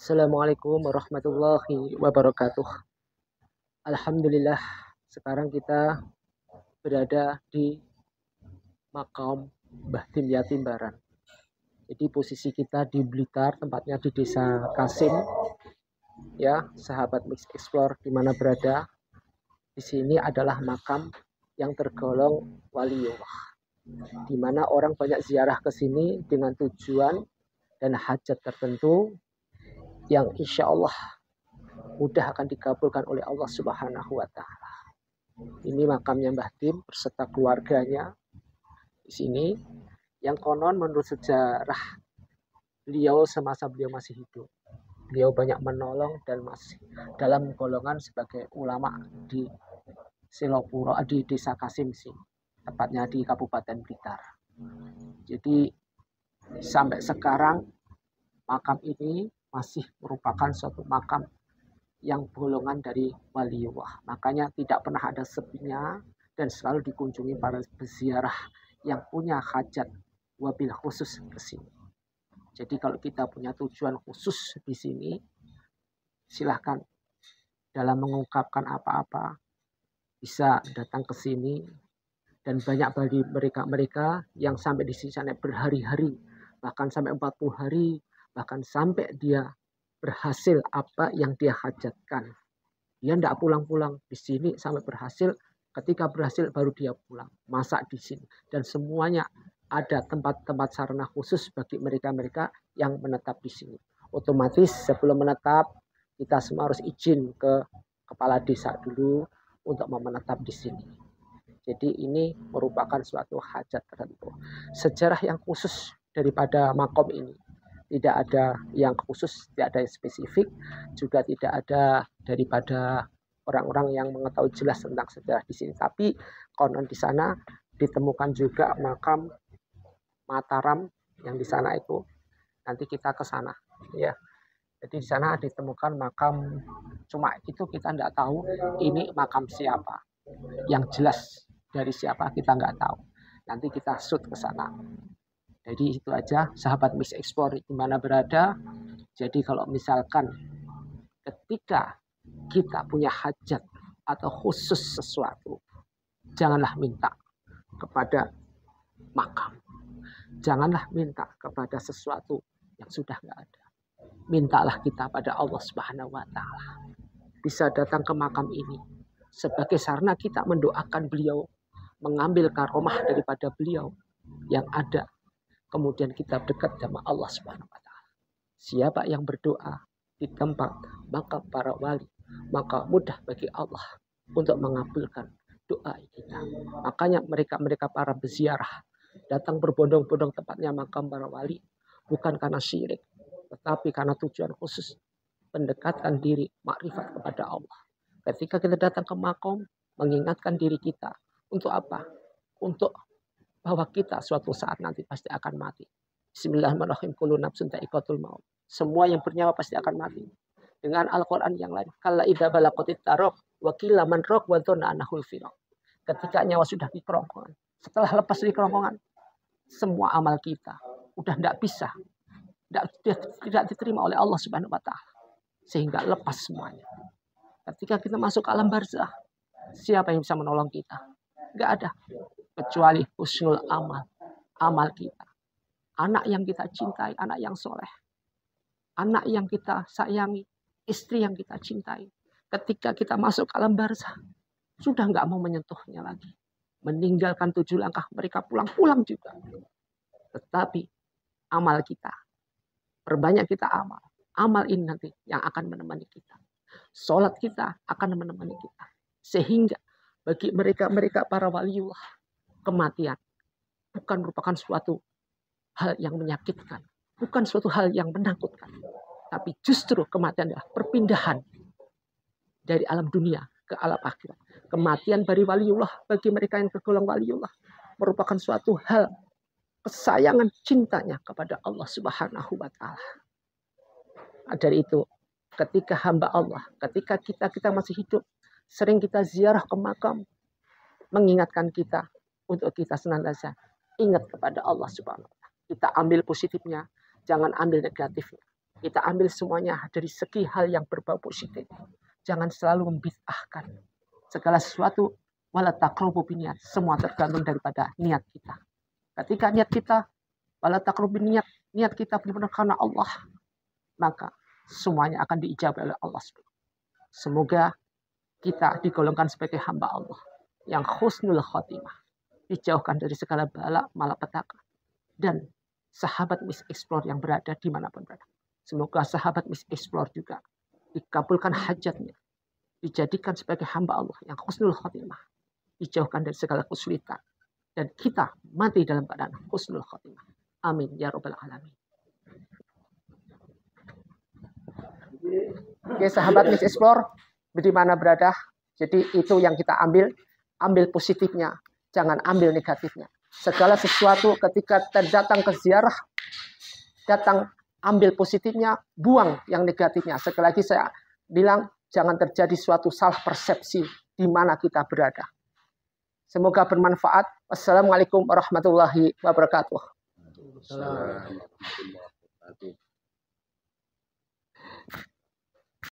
Assalamualaikum warahmatullahi wabarakatuh. Alhamdulillah, sekarang kita berada di makam Mbah Dimya Timbaran. Jadi posisi kita di Blitar, tempatnya di Desa Kasim, ya, sahabat Mix Explore di mana berada. Di sini adalah makam yang tergolong waliullah, di mana orang banyak ziarah ke sini dengan tujuan dan hajat tertentu yang insya Allah mudah akan dikabulkan oleh Allah Subhanahu wa Ta'ala. Ini makamnya Mbah Dim beserta keluarganya di sini, yang konon menurut sejarah beliau semasa beliau masih hidup, beliau banyak menolong dan masih dalam golongan sebagai ulama di Selopuro, di Desa Kasim sih, tepatnya di Kabupaten Blitar. Jadi sampai sekarang makam ini masih merupakan suatu makam yang golongan dari waliullah. Makanya tidak pernah ada sepinya dan selalu dikunjungi para peziarah yang punya hajat wabil khusus ke sini. Jadi kalau kita punya tujuan khusus di sini, silahkan dalam mengungkapkan apa-apa bisa datang ke sini. Dan banyak bagi mereka-mereka yang sampai di sini berhari-hari, bahkan sampai 40 hari, bahkan sampai dia berhasil apa yang dia hajatkan. Dia tidak pulang-pulang di sini sampai berhasil. Ketika berhasil baru dia pulang, masak di sini. Dan semuanya ada tempat-tempat sarana khusus bagi mereka-mereka yang menetap di sini. Otomatis sebelum menetap, kita semua harus izin ke kepala desa dulu untuk menetap di sini. Jadi ini merupakan suatu hajat tertentu. Sejarah yang khusus daripada makom ini, tidak ada yang khusus, tidak ada yang spesifik, juga tidak ada daripada orang-orang yang mengetahui jelas tentang sejarah di sini. Tapi konon di sana ditemukan juga makam Mataram yang di sana itu. Nanti kita ke sana, ya. Jadi di sana ditemukan makam, cuma itu kita tidak tahu ini makam siapa. Yang jelas dari siapa kita nggak tahu. Nanti kita shoot ke sana. Jadi itu aja sahabat Mix Explore di mana berada. Jadi kalau misalkan ketika kita punya hajat atau khusus sesuatu, janganlah minta kepada makam. Janganlah minta kepada sesuatu yang sudah nggak ada. Mintalah kita pada Allah Subhanahu wa Ta'ala. Bisa datang ke makam ini sebagai sarana kita mendoakan beliau, mengambil karomah daripada beliau yang ada. Kemudian kita dekat sama Allah Subhanahu wa Ta'ala. Siapa yang berdoa di tempat makam para wali, maka mudah bagi Allah untuk mengabulkan doa kita. Makanya mereka para peziarah datang berbondong-bondong tempatnya makam para wali, bukan karena syirik, tetapi karena tujuan khusus mendekatkan diri makrifat kepada Allah. Ketika kita datang ke makam, mengingatkan diri kita untuk apa? Untuk bahwa kita suatu saat nanti pasti akan mati. Bismillahirrahmanirrahim. Kullu nafsin dha'iqatul maut. Semua yang bernyawa pasti akan mati. Dengan Al-Quran yang lain, kalla idza balaqatit taraq wa qila man raq wa dhanna annahu firaq. Ketika nyawa sudah di kerongkongan, setelah lepas dari kerongkongan, semua amal kita udah tidak bisa, tidak diterima oleh Allah Subhanahu wa Ta'ala, sehingga lepas semuanya. Ketika kita masuk ke alam barzah, siapa yang bisa menolong kita? Nggak ada, kecuali husnul amal kita. Anak yang kita cintai, anak yang soleh, anak yang kita sayangi, istri yang kita cintai. Ketika kita masuk ke alam barzah, sudah nggak mau menyentuhnya lagi. Meninggalkan 7 langkah, mereka pulang-pulang juga. Tetapi amal kita, perbanyak kita amal. Amal ini nanti yang akan menemani kita. Sholat kita akan menemani kita. Sehingga bagi mereka para waliullah, kematian bukan merupakan suatu hal yang menyakitkan. Bukan suatu hal yang menakutkan. Tapi justru kematian adalah perpindahan dari alam dunia ke alam akhirat. Kematian bagi waliullah, bagi mereka yang tergolong waliullah, merupakan suatu hal kesayangan cintanya kepada Allah Subhanahu wa Ta'ala. Dari itu, ketika hamba Allah, ketika kita masih hidup, sering kita ziarah ke makam, mengingatkan kita untuk kita senantiasa ingat kepada Allah Subhanahu wa Ta'ala. Kita ambil positifnya, jangan ambil negatifnya. Kita ambil semuanya dari segi hal yang berbau positif. Jangan selalu membid'ahkan segala sesuatu. Wala taqrabu biniat. Semua tergantung daripada niat kita. Ketika niat kita wala taqrabu niat kita benar-benar karena Allah, maka semuanya akan diijabah oleh Allah. Semoga kita digolongkan sebagai hamba Allah yang husnul khotimah, dijauhkan dari segala bala malapetaka dan sahabat Miss Explore yang berada dimanapun berada. Semoga sahabat Miss Explore juga dikabulkan hajatnya, dijadikan sebagai hamba Allah yang husnul khotimah, dijauhkan dari segala kesulitan, dan kita mati dalam keadaan husnul khotimah. Amin ya rabbal alamin. Oke, sahabat Miss Explore di mana berada, jadi itu yang kita ambil positifnya, jangan ambil negatifnya. Segala sesuatu ketika datang ke ziarah, datang ambil positifnya, buang yang negatifnya. Sekali lagi saya bilang, jangan terjadi suatu salah persepsi di mana kita berada. Semoga bermanfaat. Wassalamualaikum warahmatullahi wabarakatuh.